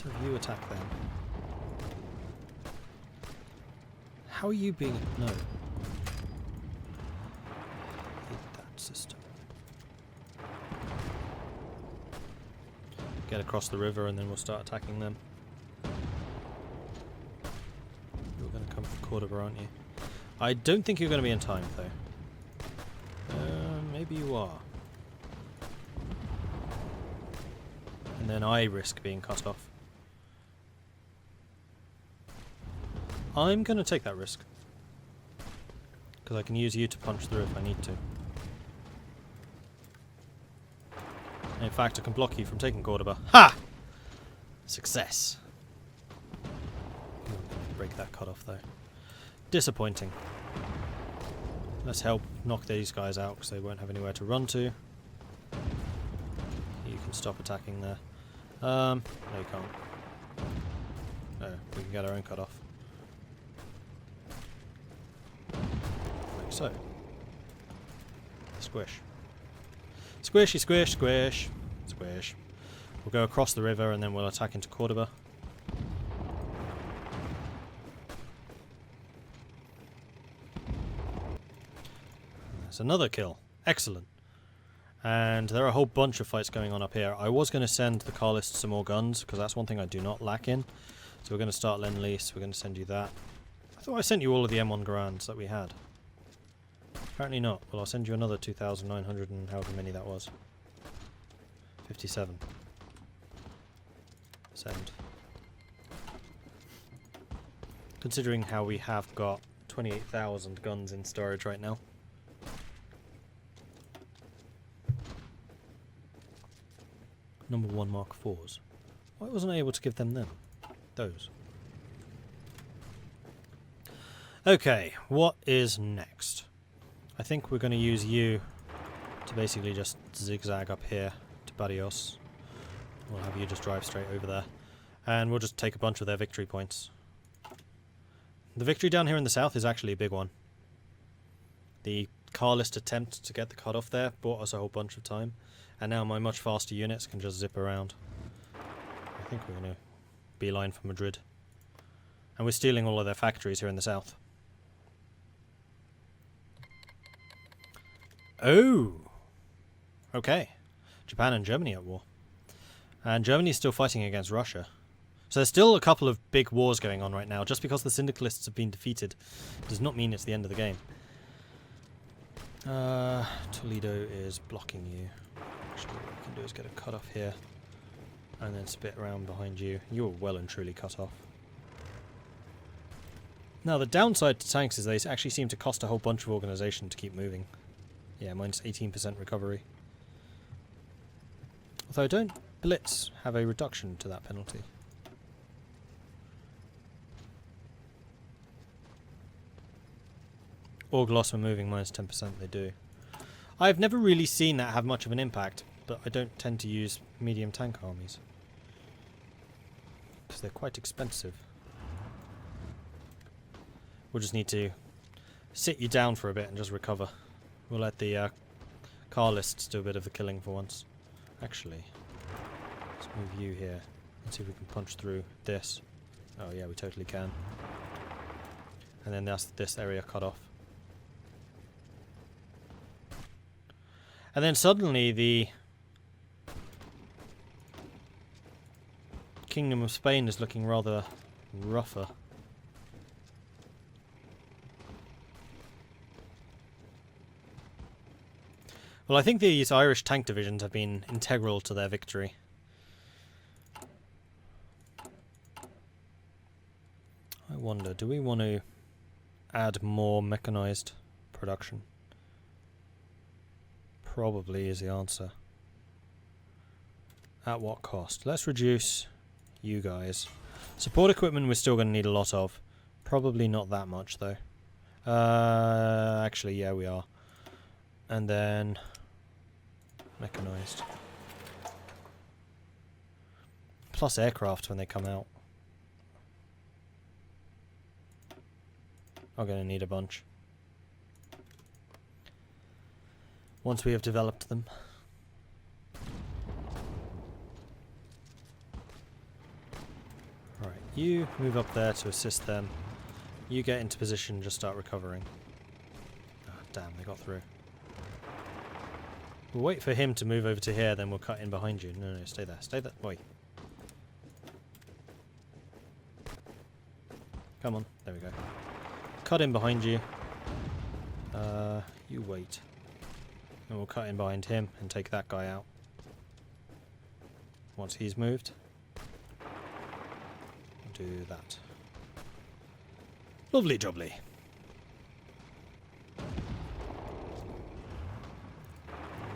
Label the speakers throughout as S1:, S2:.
S1: Let's have you attack them. How are you being... No. Hate that system. Get across the river and then we'll start attacking them. You're going to come for Cordoba, aren't you? I don't think you're going to be in time, though. Maybe you are. And then I risk being cut off. I'm going to take that risk. Because I can use you to punch through if I need to. And in fact, I can block you from taking Cordoba. Ha! Success. I'm going to break that cut off, though. Disappointing. Let's help knock these guys out because they won't have anywhere to run to. You can stop attacking there. No, you can't. No, we can get our own cut off. Like so. Squish. Squishy, squish, squish. Squish. We'll go across the river and then we'll attack into Cordoba. There's another kill. Excellent. And there are a whole bunch of fights going on up here. I was going to send the Carlists some more guns, because that's one thing I do not lack in. So we're going to start Lend-Lease. We're going to send you that. I thought I sent you all of the M1 Garands that we had. Apparently not. Well, I'll send you another 2,900 and however many that was. 57. Send. Considering how we have got 28,000 guns in storage right now. Number 1 Mark IVs. Why wasn't I able to give them them? Those. Okay, what is next? I think we're going to use you to basically just zigzag up here to Barrios. We'll have you just drive straight over there. And we'll just take a bunch of their victory points. The victory down here in the south is actually a big one. The Carlist attempt to get the cut off there bought us a whole bunch of time. And now my much faster units can just zip around. I think we're going to beeline for Madrid. And we're stealing all of their factories here in the south. Oh! Okay. Japan and Germany at war. And Germany's still fighting against Russia. So there's still a couple of big wars going on right now. Just because the Syndicalists have been defeated does not mean it's the end of the game. Toledo is blocking you. Actually, what we can do is get a cut off here. And then spit around behind you. You're well and truly cut off. Now, the downside to tanks is they actually seem to cost a whole bunch of organisation to keep moving. Yeah, minus 18% recovery. Although don't Blitz have a reduction to that penalty? Or Gloss when moving minus 10%, they do. I've never really seen that have much of an impact, but I don't tend to use medium tank armies. Because they're quite expensive. We'll just need to sit you down for a bit and just recover. We'll let the Carlists do a bit of the killing for once. Actually, let's move you here and see if we can punch through this. Oh yeah, we totally can. And then that's this area cut off. And then suddenly the Kingdom of Spain is looking rather rougher. Well, I think these Irish tank divisions have been integral to their victory. I wonder, do we want to add more mechanised production? Probably is the answer. At what cost? Let's reduce you guys. Support equipment we're still going to need a lot of. Probably not that much though. Actually, yeah, we are. And then mechanised. Plus aircraft when they come out. I'm going to need a bunch. Once we have developed them. You move up there to assist them. You get into position and just start recovering. Ah, damn, they got through. We'll wait for him to move over to here, then we'll cut in behind you. No, no, stay there. Stay there. Wait. Come on. There we go. Cut in behind you. You wait. And we'll cut in behind him and take that guy out. Once he's moved. Do that. Lovely jubbly.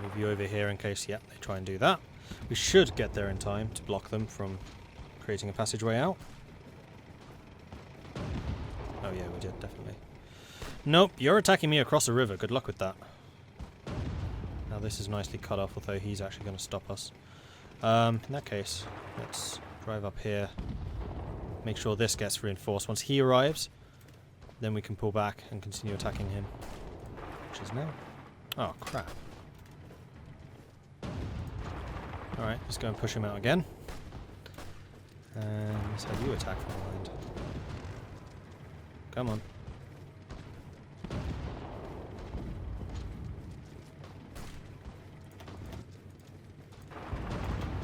S1: Move you over here in case, yep, they try and do that. We should get there in time to block them from creating a passageway out. Oh yeah, we did, definitely. Nope, you're attacking me across the river. Good luck with that. Now this is nicely cut off, although he's actually going to stop us. In that case, let's drive up here. Make sure this gets reinforced. Once he arrives, then we can pull back and continue attacking him. Which is now. Oh, crap. Alright, let's go and push him out again. And let's have you attack from behind. Come on.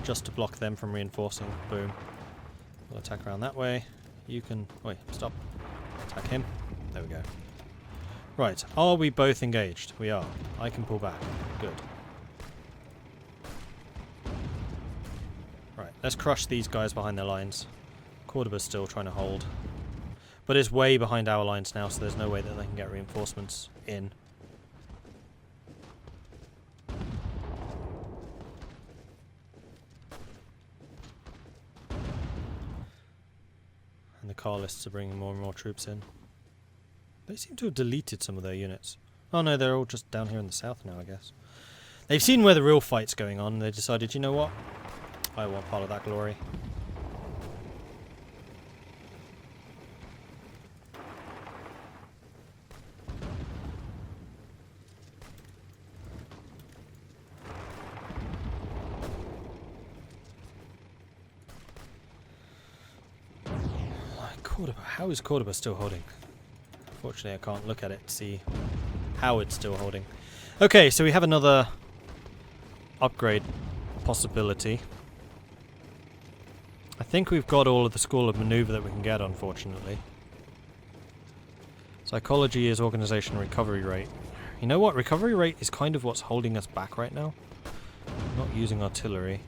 S1: Just to block them from reinforcing. Boom. We'll attack around that way. You can... Wait, stop. Attack him. There we go. Right, are we both engaged? We are. I can pull back. Good. Right, let's crush these guys behind their lines. Cordoba's still trying to hold. But it's way behind our lines now, so there's no way that they can get reinforcements in. And the Carlists are bringing more and more troops in. They seem to have deleted some of their units. Oh no, they're all just down here in the south now, I guess. They've seen where the real fight's going on, and they decided, you know what? I want part of that glory. Cordoba. How is Cordoba still holding? Unfortunately, I can't look at it to see how it's still holding. Okay, so we have another upgrade possibility. I think we've got all of the school of maneuver that we can get, unfortunately. Psychology is organization recovery rate. You know what? Recovery rate is kind of what's holding us back right now. Not using artillery.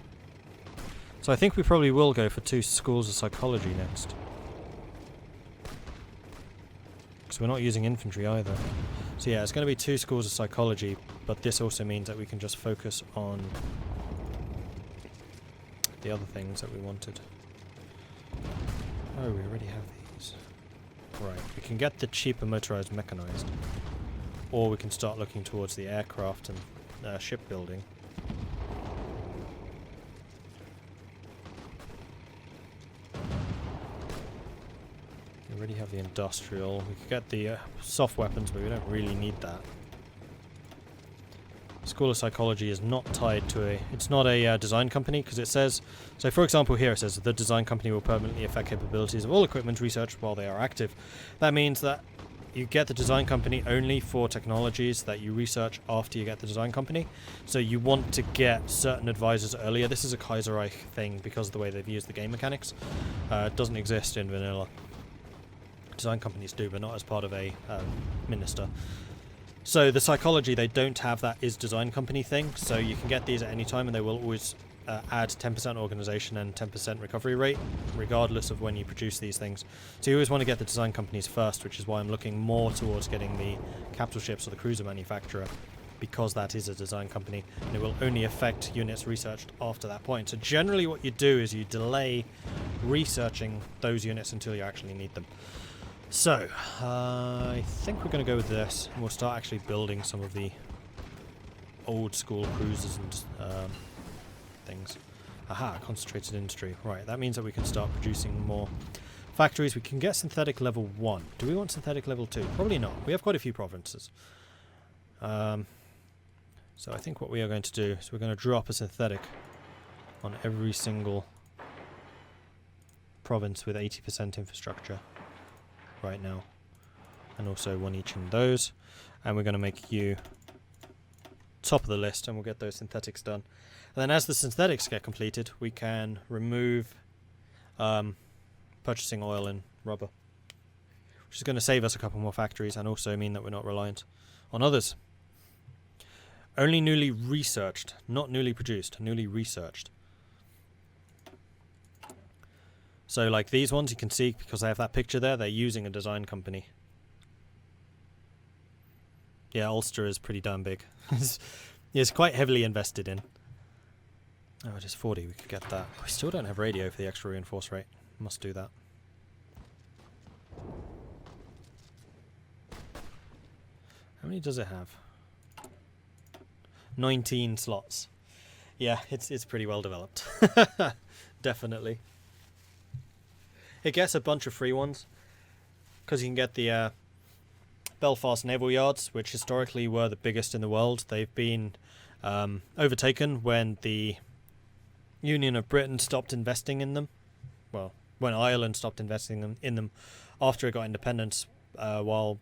S1: So I think we probably will go for 2 schools of psychology next. Because we're not using infantry either. So yeah, it's going to be 2 schools of psychology, but this also means that we can just focus on the other things that we wanted. Oh, we already have these. Right, we can get the cheaper motorized mechanized. Or we can start looking towards the aircraft and shipbuilding. We already have the industrial. We could get the soft weapons, but we don't really need that. School of Psychology is not tied to a... It's not a design company, because it says... So for example here it says, the design company will permanently affect capabilities of all equipment research while they are active. That means that you get the design company only for technologies that you research after you get the design company. So you want to get certain advisors earlier. This is a Kaiserreich thing because of the way they've used the game mechanics. It doesn't exist in vanilla. Design companies do, but not as part of a minister. So the psychology, they don't have that is design company thing, so you can get these at any time and they will always add 10% organization and 10% recovery rate, regardless of when you produce these things. So you always want to get the design companies first, which is why I'm looking more towards getting the capital ships or the cruiser manufacturer, because that is a design company, and it will only affect units researched after that point. So generally what you do is you delay researching those units until you actually need them. So, I think we're going to go with this, and we'll start actually building some of the old school cruisers and things. Aha, concentrated industry. Right, that means that we can start producing more factories. We can get synthetic level 1. Do we want synthetic level 2? Probably not. We have quite a few provinces. So I think what we are going to do is we're going to drop a synthetic on every single province with 80% infrastructure right now. And also one each in those. And we're going to make you top of the list, and we'll get those synthetics done. And then as the synthetics get completed, we can remove purchasing oil and rubber, which is going to save us a couple more factories and also mean that we're not reliant on others. Only newly researched, not newly produced, newly researched. So like these ones you can see, because I have that picture there, they're using a design company. Yeah, Ulster is pretty damn big. It's quite heavily invested in. Oh, it is 40, we could get that. We still don't have radio for the extra reinforce rate. Must do that. How many does it have? 19 slots. Yeah, it's pretty well developed. Definitely. It gets a bunch of free ones, because you can get the Belfast Naval Yards, which historically were the biggest in the world. They've been overtaken when the Union of Britain stopped investing in them. Well, when Ireland stopped investing in them after it got independence, while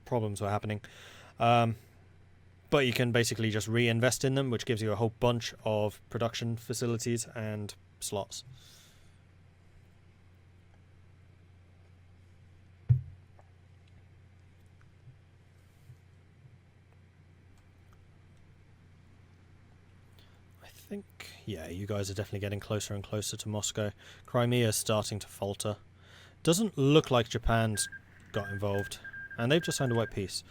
S1: problems were happening. But you can basically just reinvest in them, which gives you a whole bunch of production facilities and slots. I think, yeah, you guys are definitely getting closer and closer to Moscow. Crimea is starting to falter. Doesn't look like Japan's got involved. And they've just signed a white peace,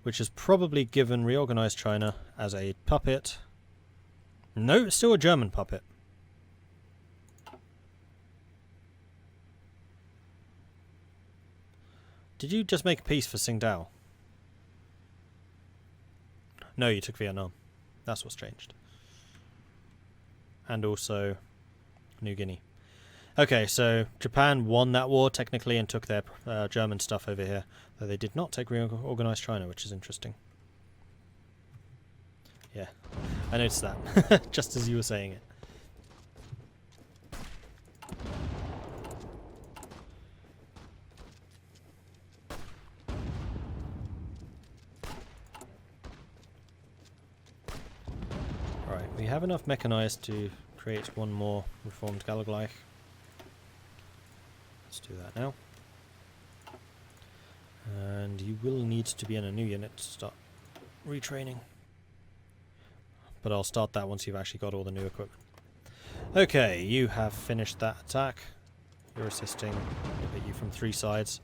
S1: which has probably given reorganized China as a puppet. No, it's still a German puppet. Did you just make a peace for Tsingtao? No, you took Vietnam. That's what's changed. And also New Guinea. Okay, so Japan won that war technically and took their German stuff over here. Though they did not take reorganized China, which is interesting. Yeah, I noticed that, just as you were saying it. Right, we have enough mechanized to create one more reformed Galagleich. Let's do that now. And you will need to be in a new unit to start retraining. But I'll start that once you've actually got all the new equipment. Okay, you have finished that attack. You're assisting. We'll hit you from 3 sides.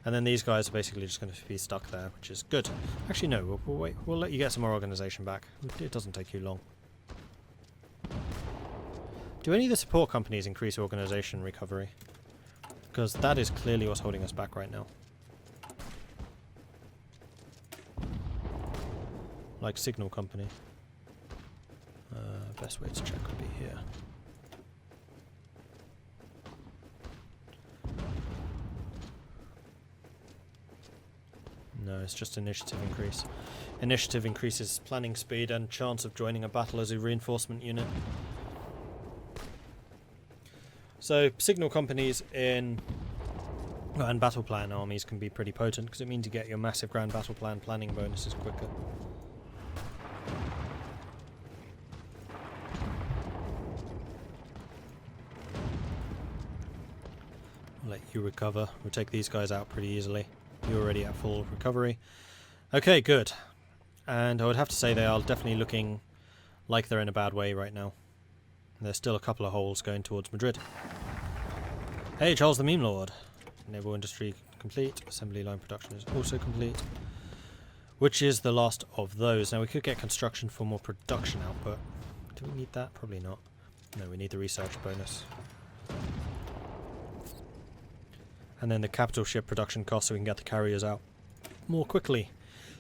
S1: And then these guys are basically just going to be stuck there, which is good. Actually, no, we'll wait. We'll let you get some more organization back. It doesn't take you long. Do any of the support companies increase organization recovery? Because that is clearly what's holding us back right now. Like Signal Company. Best way to check would be here. No, it's just initiative increase. Initiative increases planning speed and chance of joining a battle as a reinforcement unit. So signal companies in and battle plan armies can be pretty potent because it means you get your massive grand battle plan planning bonuses quicker. I'll let you recover. We'll take these guys out pretty easily. You're already at full recovery. Okay, good. And I would have to say they are definitely looking like they're in a bad way right now. There's still a couple of holes going towards Madrid. Hey, Charles the Meme Lord. Naval industry complete. Assembly line production is also complete. Which is the last of those. Now we could get construction for more production output. Do we need that? Probably not. No, we need the research bonus. And then the capital ship production cost so we can get the carriers out more quickly.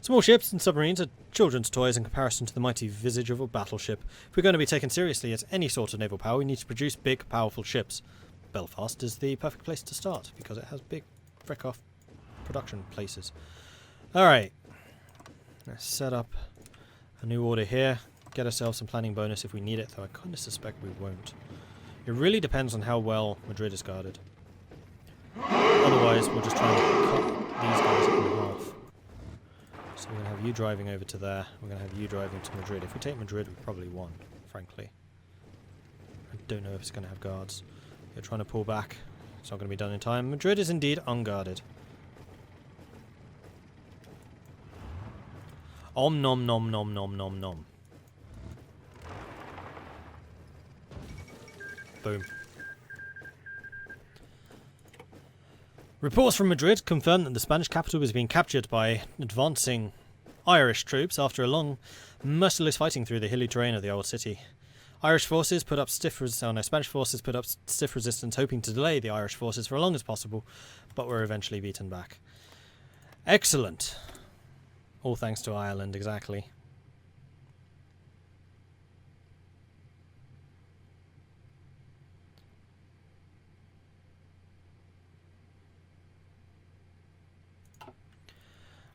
S1: Small ships and submarines are children's toys in comparison to the mighty visage of a battleship. If we're going to be taken seriously as any sort of naval power, we need to produce big, powerful ships. Belfast is the perfect place to start because it has big frick-off production places. Alright, let's set up a new order here. Get ourselves some planning bonus if we need it, though I kind of suspect we won't. It really depends on how well Madrid is guarded. Otherwise, we'll just try and cut these guys in half. So we're going to have you driving over to there. We're going to have you driving to Madrid. If we take Madrid, we probably won, frankly. I don't know if it's going to have guards. You're trying to pull back. It's not going to be done in time. Madrid is indeed unguarded. Om nom nom nom nom nom nom. Boom. Reports from Madrid confirm that the Spanish capital is being captured by advancing Irish troops after a long, merciless fighting through the hilly terrain of the old city. Spanish forces put up stiff resistance, hoping to delay the Irish forces for as long as possible, but were eventually beaten back. Excellent. All thanks to Ireland, exactly.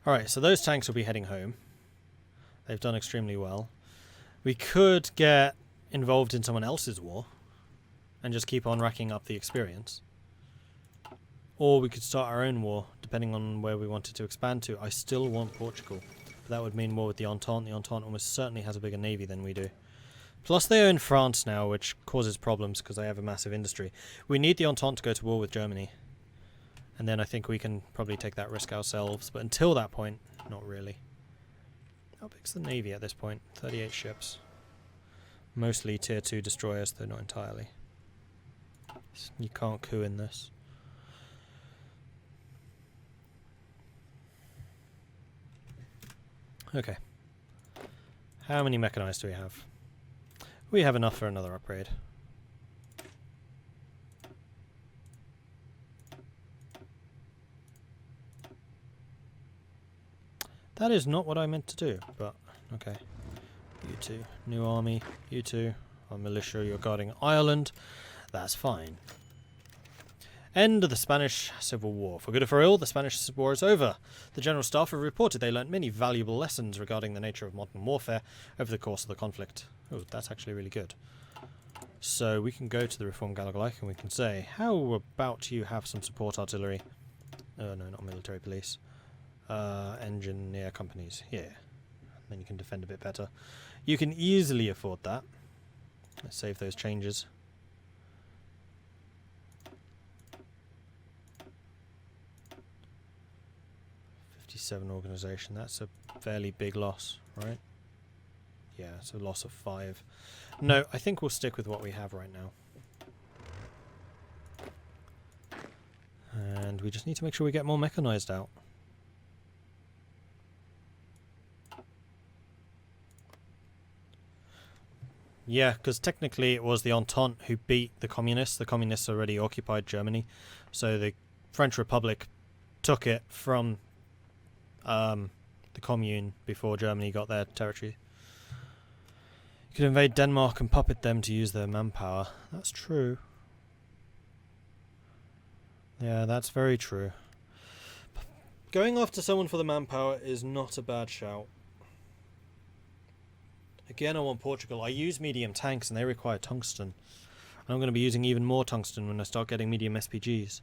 S1: Alright, so those tanks will be heading home. They've done extremely well. We could get involved in someone else's war and just keep on racking up the experience. Or we could start our own war, depending on where we wanted to expand to. I still want Portugal, but that would mean war with the Entente. The Entente almost certainly has a bigger navy than we do. Plus they own France now, which causes problems because they have a massive industry. We need the Entente to go to war with Germany. And then I think we can probably take that risk ourselves. But until that point, not really. How big's the navy at this point? 38 ships. Mostly tier 2 destroyers, though not entirely. You can't coup in this. Okay. How many mechanized do we have? We have enough for another upgrade. That is not what I meant to do, but okay. You two, new army, you two, our militia, you're guarding Ireland. That's fine. End of the Spanish Civil War. For good or for ill, the Spanish War is over. The General Staff have reported they learnt many valuable lessons regarding the nature of modern warfare over the course of the conflict. Oh, that's actually really good. So we can go to the Reformed Gallagher and we can say, how about you have some support artillery? Oh no, not military police. Engineer companies, here. Then you can defend a bit better. You can easily afford that. Let's save those changes. '57 organisation, that's a fairly big loss, right? Yeah, it's a loss of 5. No, I think we'll stick with what we have right now. And we just need to make sure we get more mechanised out. Yeah, because technically it was the Entente who beat the Communists. The Communists already occupied Germany. So the French Republic took it from the Commune before Germany got their territory. You could invade Denmark and puppet them to use their manpower. That's true. Yeah, that's very true. Going after someone for the manpower is not a bad shout. Again, I want Portugal. I use medium tanks and they require tungsten. I'm going to be using even more tungsten when I start getting medium SPGs.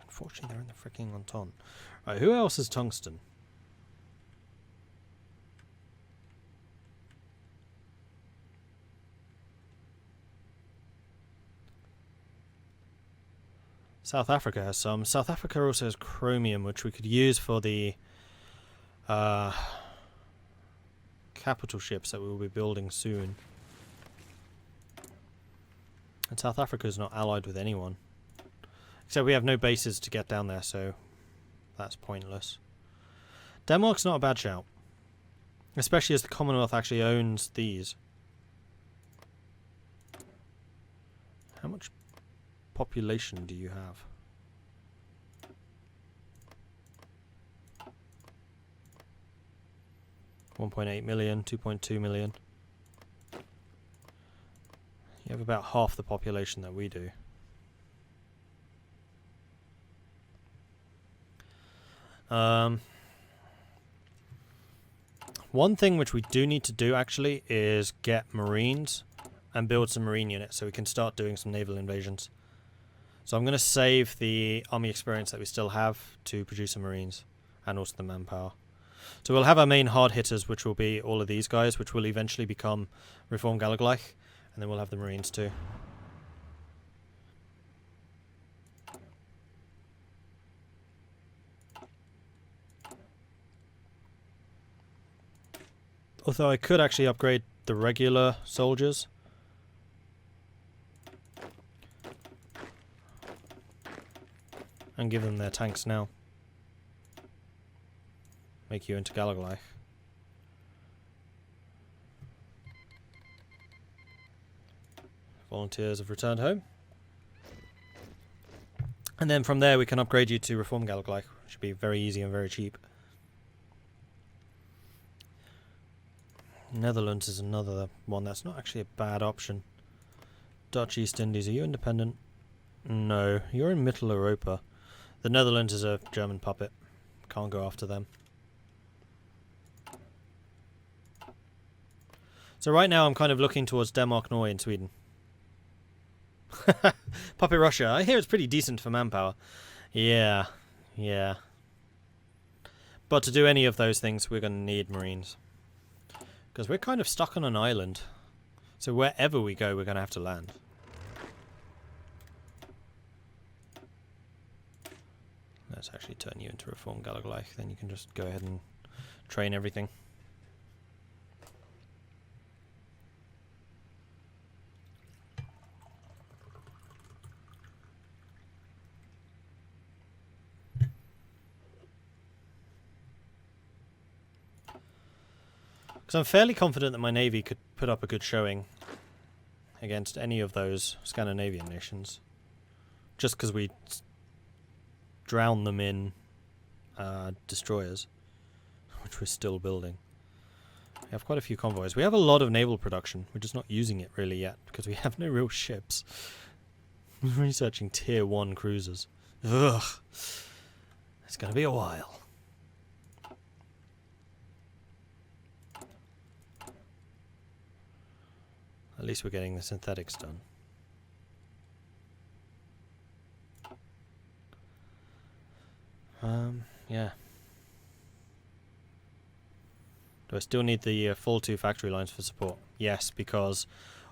S1: Unfortunately, they're in the freaking Entente. Right, who else has tungsten? South Africa has some. South Africa also has chromium, which we could use for the capital ships that we will be building soon. And South Africa is not allied with anyone. Except we have no bases to get down there, so that's pointless. Denmark's not a bad shout. Especially as the Commonwealth actually owns these. How much population do you have? $1.8 million, 2.2 million. You have about half the population that we do. One thing which we do need to do actually is get Marines and build some marine units so we can start doing some naval invasions. So I'm going to save the army experience that we still have to produce some marines and also the manpower. So we'll have our main hard hitters, which will be all of these guys, which will eventually become Reformed Galagleich, and then we'll have the marines too. Although I could actually upgrade the regular soldiers. And give them their tanks now. Make you into Galagleich. Volunteers have returned home. And then from there we can upgrade you to Reformed Galagleich, which should be very easy and very cheap. Netherlands is another one that's not actually a bad option. Dutch East Indies, are you independent? No, you're in Middle Europa. The Netherlands is a German puppet. Can't go after them. So right now I'm kind of looking towards Denmark, Norway and Sweden. Puppet Russia. I hear it's pretty decent for manpower. Yeah. But to do any of those things we're going to need marines. Because we're kind of stuck on an island. So wherever we go we're going to have to land. Let's actually turn you into Reformed Galagleich. Then you can just go ahead and train everything. Because I'm fairly confident that my navy could put up a good showing against any of those Scandinavian nations. Just because we drown them in destroyers, which we're still building. We have quite a few convoys. We have a lot of naval production. We're just not using it really yet because we have no real ships. We're researching tier 1 cruisers. Ugh. It's going to be a while. At least we're getting the synthetics done. Yeah. Do I still need the full 2 factory lines for support? Yes, because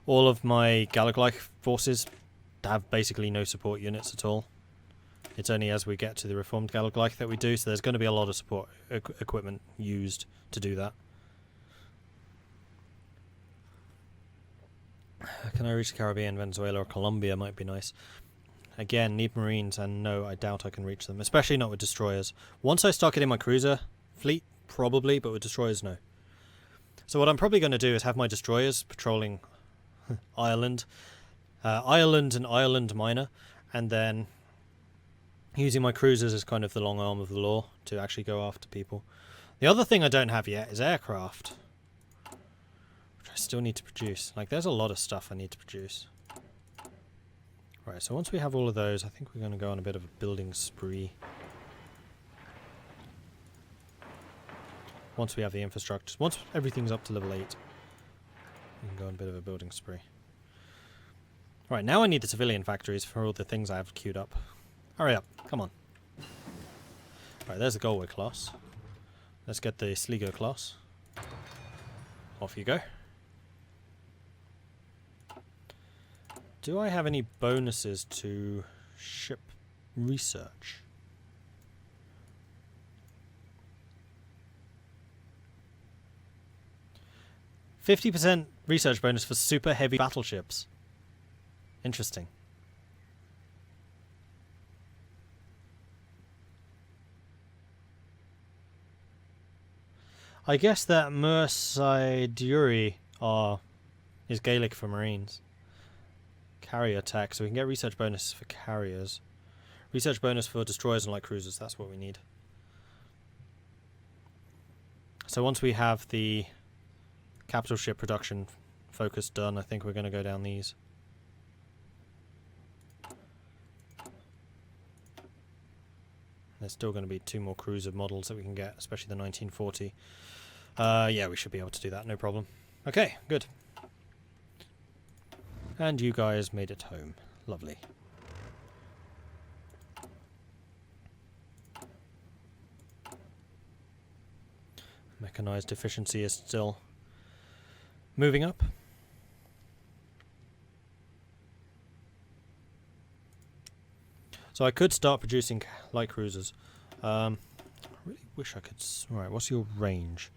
S1: all of my Galagleich forces have basically no support units at all. It's only as we get to the Reformed Galagleich that we do, so there's going to be a lot of support equipment used to do that. Can I reach the Caribbean, Venezuela or Colombia? Might be nice. Again, need marines, and no, I doubt I can reach them, especially not with destroyers. Once I start getting my cruiser fleet, probably, but with destroyers, no. So what I'm probably going to do is have my destroyers patrolling Ireland, Ireland and Ireland Minor, and then using my cruisers as kind of the long arm of the law to actually go after people. The other thing I don't have yet is aircraft, which I still need to produce. Like, there's a lot of stuff I need to produce. Right, so once we have all of those, I think we're going to go on a bit of a building spree. Once we have the infrastructure, once everything's up to level 8, we can go on a bit of a building spree. Right, now I need the civilian factories for all the things I have queued up. Hurry up, come on. Right, there's the Galway class. Let's get the Sligo class. Off you go. Do I have any bonuses to ship research? %50 research bonus for super heavy battleships. Interesting. I guess that Merciduri is Gaelic for Marines. Carrier attack, so we can get research bonus for carriers. Research bonus for destroyers and light cruisers, that's what we need. So once we have the capital ship production focus done, I think we're going to go down these. There's still going to be 2 more cruiser models that we can get, especially the 1940. Yeah, we should be able to do that, no problem. Okay, good. And you guys made it home. Lovely. Mechanized efficiency is still moving up. So I could start producing light cruisers. I really wish I could... Right, what's your range?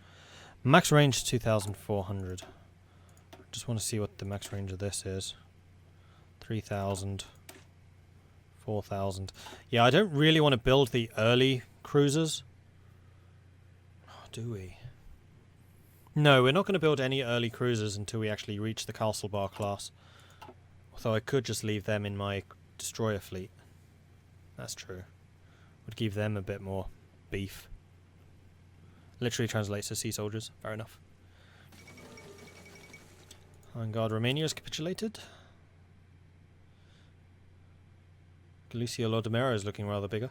S1: Max range 2,400. Just want to see what the max range of this is. 3,000. 4,000. Yeah, I don't really want to build the early cruisers. Oh, do we? No, we're not going to build any early cruisers until we actually reach the Castle Bar class. Although I could just leave them in my destroyer fleet. That's true. Would give them a bit more beef. Literally translates to sea soldiers. Fair enough. Vanguard Romania has capitulated. Galicia Lodomera is looking rather bigger.